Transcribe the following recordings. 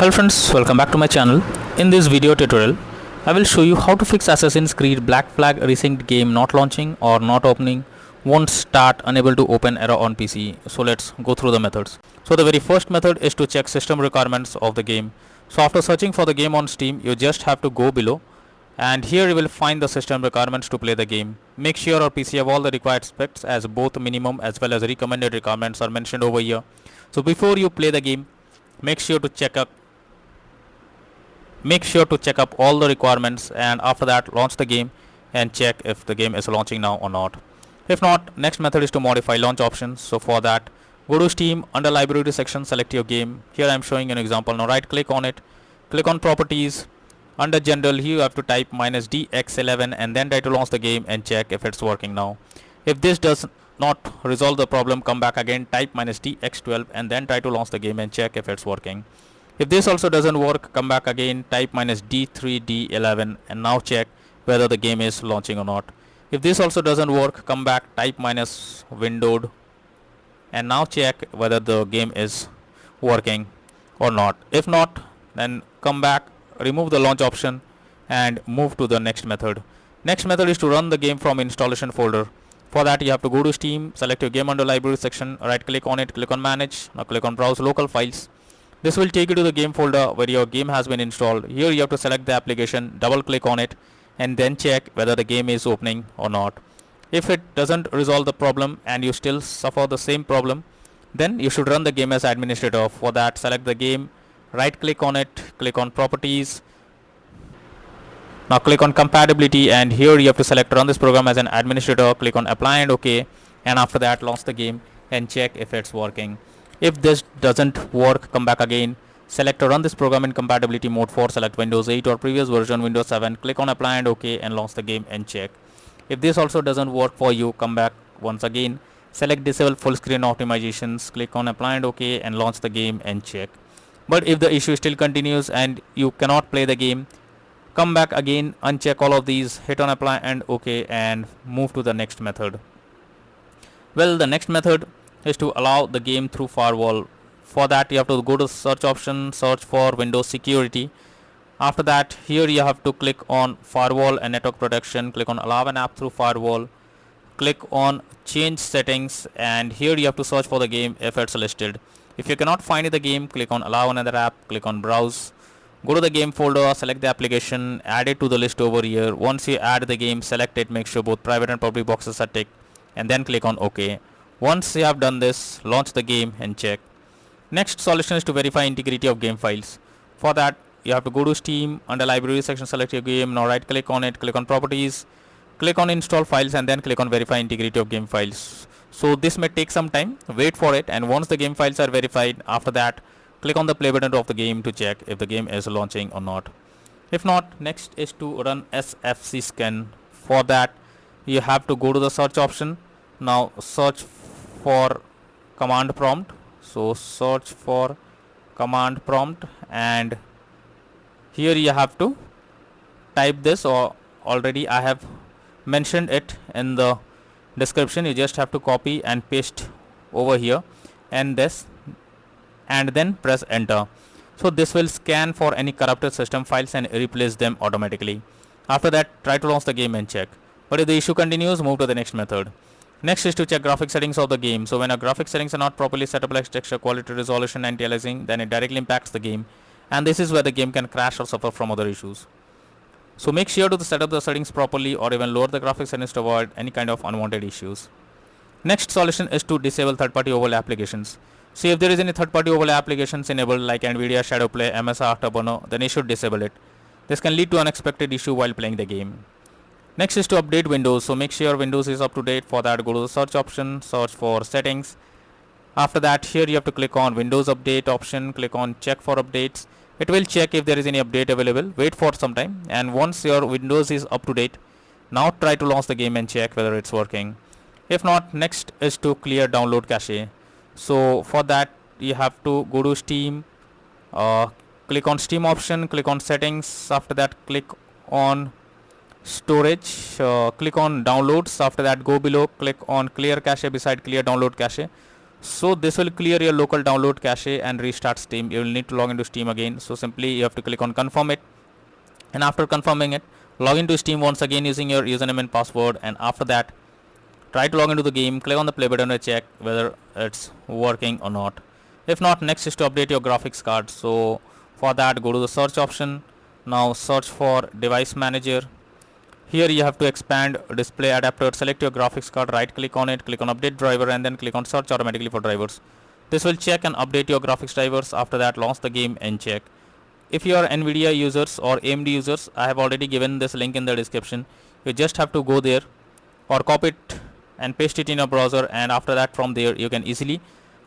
Hello friends, welcome back to my channel. In this video tutorial, I will show you how to fix Assassin's Creed Black Flag Resynced game not launching or not opening, won't start, unable to open error on PC. So let's go through the methods. So the very first method is to check system requirements of the game. So after searching for the game on Steam, you just have to go below and here you will find the system requirements to play the game. Make sure your PC have all the required specs as both minimum as well as recommended requirements are mentioned over here. So before you play the game, make sure to check up all the requirements, and after that launch the game and check if the game is launching now or not. If not, next method is to modify launch options. So for that, go to Steam, under library section, select your game. Here I am showing an example. Now right click on it, click on properties. Under general, here you have to type -dx11 and then try to launch the game and check if it's working now. If this does not resolve the problem, come back again, type -dx12 and then try to launch the game and check if it's working. If this also doesn't work, come back again, type -d3d11 and now check whether the game is launching or not. If this also doesn't work, come back, type -windowed and now check whether the game is working or not. If not, then come back, remove the launch option and move to the next method. Next method is to run the game from installation folder. For that, you have to go to Steam, select your game under library section, right click on it, click on manage, now click on browse local files. This will take you to the game folder where your game has been installed. Here you have to select the application, double click on it and then check whether the game is opening or not. If it doesn't resolve the problem and you still suffer the same problem, then you should run the game as administrator. For that, select the game, right click on it, click on properties. Now click on compatibility and here you have to select run this program as an administrator, click on apply and OK, and after that launch the game and check if it's working. If this doesn't work, come back again, select run this program in compatibility mode 4, select Windows 8 or previous version Windows 7, click on apply and OK and launch the game and check. If this also doesn't work for you, come back once again, select disable full screen optimizations, click on apply and OK and launch the game and check. But if the issue still continues and you cannot play the game, come back again, uncheck all of these, hit on apply and OK and move to the next method. Well, the next method is to allow the game through firewall. For that, you have to go to search option, search for Windows security. After that, here you have to click on firewall and network protection, click on allow an app through firewall, click on change settings and here you have to search for the game if it's listed. If you cannot find the game, click on allow another app, click on browse, go to the game folder, select the application, add it to the list over here. Once you add the game, select it, make sure both private and public boxes are ticked and then click on OK. Once you have done this, launch the game and check. Next solution is to verify integrity of game files. For that, you have to go to Steam, under library section, select your game, now right click on it, click on properties, click on install files and then click on verify integrity of game files. So this may take some time, wait for it, and once the game files are verified, after that click on the play button of the game to check if the game is launching or not. If not, next is to run SFC scan. For that, you have to go to the search option. Now search for command prompt. So search for command prompt and here you have to type this, or already I have mentioned it in the description. You just have to copy and paste over here and this and then press enter. So this will scan for any corrupted system files and replace them automatically. After that, try to launch the game and check. But if the issue continues, move to the next method. Next is to check graphic settings of the game. So when our graphic settings are not properly set up, like texture quality, resolution, anti-aliasing, then it directly impacts the game, and this is where the game can crash or suffer from other issues. So make sure to set up the settings properly or even lower the graphic settings to avoid any kind of unwanted issues. Next solution is to disable third-party overlay applications. So if there is any third-party overlay applications enabled like Nvidia, Shadowplay, MSR, Afterburner, then you should disable it. This can lead to unexpected issue while playing the game. Next is to update Windows. So make sure Windows is up to date. For that, go to the search option, search for settings. After that, here you have to click on Windows Update option, click on check for updates. It will check if there is any update available. Wait for some time, and once your Windows is up to date, now try to launch the game and check whether it's working. If not, next is to clear download cache. So for that, you have to go to Steam, click on Steam option, click on settings. After that, click on storage, click on downloads. After that, go below, click on clear cache beside clear download cache. So this will clear your local download cache and restart Steam. You will need to log into Steam again. So simply you have to click on confirm it, and after confirming it, log into Steam once again using your username and password, and after that try to log into the game, click on the play button to check whether it's working or not. If not, next is to update your graphics card. So for that, go to the search option. Now search for device manager. Here you have to expand display adapter, select your graphics card, right click on it, click on update driver, and then click on search automatically for drivers. This will check and update your graphics drivers. After that, launch the game and check. If you are Nvidia users or AMD users, I have already given this link in the description. You just have to go there or copy it and paste it in your browser, and after that from there you can easily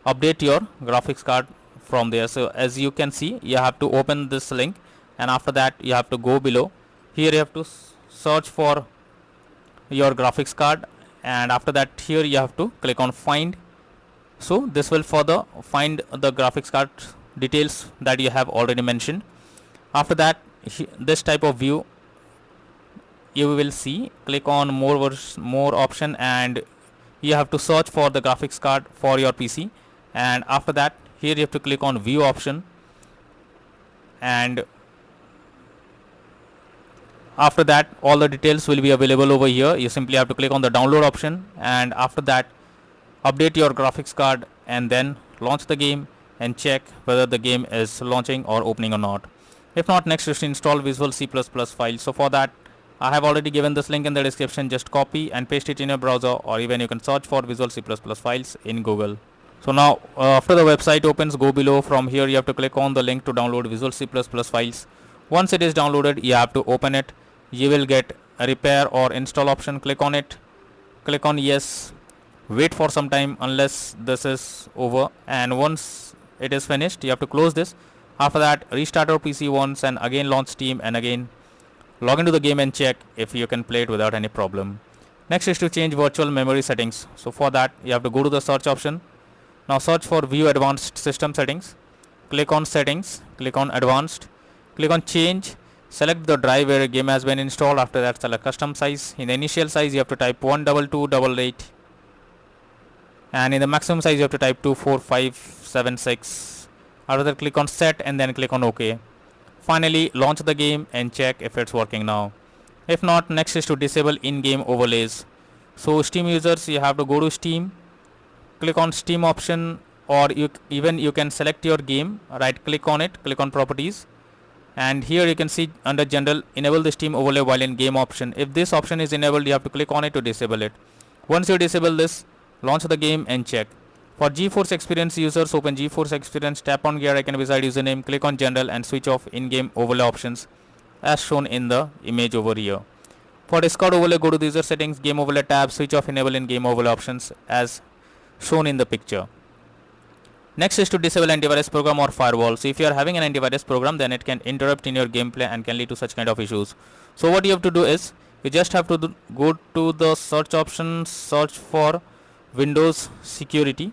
update your graphics card from there. So as you can see, you have to open this link, and after that you have to go below. Here you have to search for your graphics card, and after that here you have to click on find. So this will further find the graphics card details that you have already mentioned. After that, this type of view you will see. Click on more option, and you have to search for the graphics card for your PC, and after that here you have to click on view option, and after that all the details will be available over here. You simply have to click on the download option, and after that update your graphics card, and then launch the game and check whether the game is launching or opening or not. If not, next is to install Visual C++ file. So for that, I have already given this link in the description. Just copy and paste it in your browser, or even you can search for Visual C++ files in Google. So now after the website opens, go below. From here you have to click on the link to download Visual C++ files. Once it is downloaded, you have to open it. You will get a repair or install option. Click on it, click on yes, wait for some time unless this is over, and once it is finished you have to close this. After that, restart your PC once and again launch Steam, and again log into the game and check if you can play it without any problem. Next is to change virtual memory settings. So for that you have to go to the search option. Now search for view advanced system settings, click on settings, click on advanced, click on change, select the drive where a game has been installed. After that, select custom size. In the initial size you have to type 12288, and in the maximum size you have to type 24576. After that, click on set and then click on OK. Finally, launch the game and check if it's working now. If not, next is to disable in-game overlays. So Steam users, you have to go to Steam, click on Steam option, or you can select your game, right click on it, click on properties, and here you can see under general, enable the Steam overlay while in game option. If this option is enabled, you have to click on it to disable it. Once you disable this, launch the game and check. For GeForce Experience users, open GeForce Experience, tap on gear icon beside username, click on general and switch off in-game overlay options as shown in the image over here. For Discord overlay, go to the user settings, game overlay tab, switch off enable in-game overlay options as shown in the picture. Next is to disable antivirus program or firewall. So if you are having an antivirus program, then it can interrupt in your gameplay and can lead to such kind of issues. So what you have to do is, you just have to go to the search option, search for Windows security.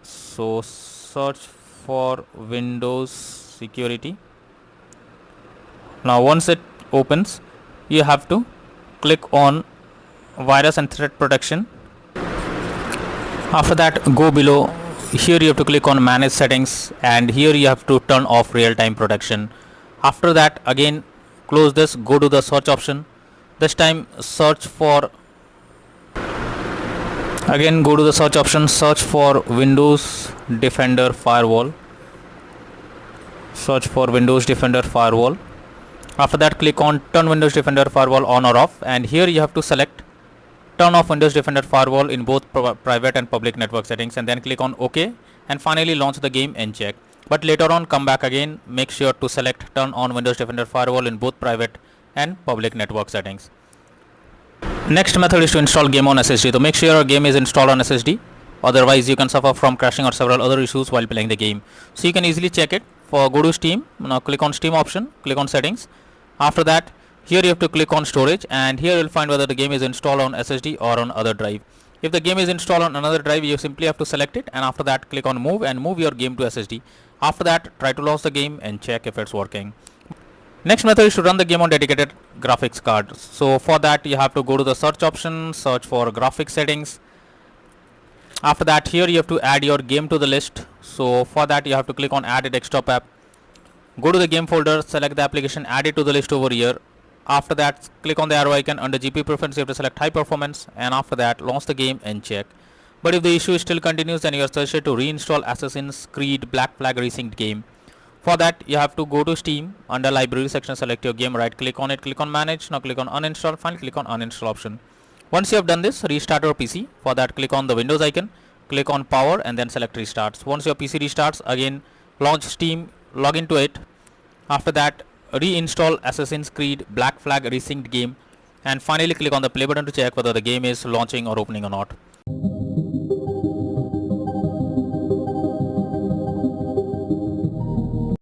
So search for Windows security. Now once it opens, you have to click on virus and threat protection. After that, go below. Here you have to click on manage settings, and here you have to turn off real-time protection. After that, again close this, go to the search option. This time search for, again go to the search option, search for Windows Defender Firewall. Search for Windows Defender Firewall. After that, click on turn Windows Defender Firewall on or off, and here you have to select turn off Windows Defender Firewall in both private and public network settings, and then click on OK, and finally launch the game and check. But later on, come back again, make sure to select turn on Windows Defender Firewall in both private and public network settings. Next method is to install game on SSD. So make sure your game is installed on SSD, otherwise you can suffer from crashing or several other issues while playing the game. So you can easily check it. For go to Steam, now click on Steam option, click on settings. After that, here you have to click on storage, and here you will find whether the game is installed on SSD or on other drive. If the game is installed on another drive, you simply have to select it, and after that click on move and move your game to SSD. After that, try to launch the game and check if it's working. Next method is to run the game on dedicated graphics card. So for that, you have to go to the search option, search for graphics settings. After that, here you have to add your game to the list. So for that you have to click on add a desktop app, go to the game folder, select the application, add it to the list over here. After that, click on the arrow icon under GPU preference, you have to select high performance, and after that launch the game and check. But if the issue still continues, then you are suggested to reinstall Assassin's Creed Black Flag Resynced game. For that you have to go to Steam, under library section select your game, right click on it, click on manage, now click on uninstall, finally click on uninstall option. Once you have done this, restart your PC. For that click on the Windows icon, click on power and then select restarts. Once your PC restarts, again launch Steam, log into it. After that reinstall Assassin's Creed Black Flag Resynced game, and finally click on the play button to check whether the game is launching or opening or not.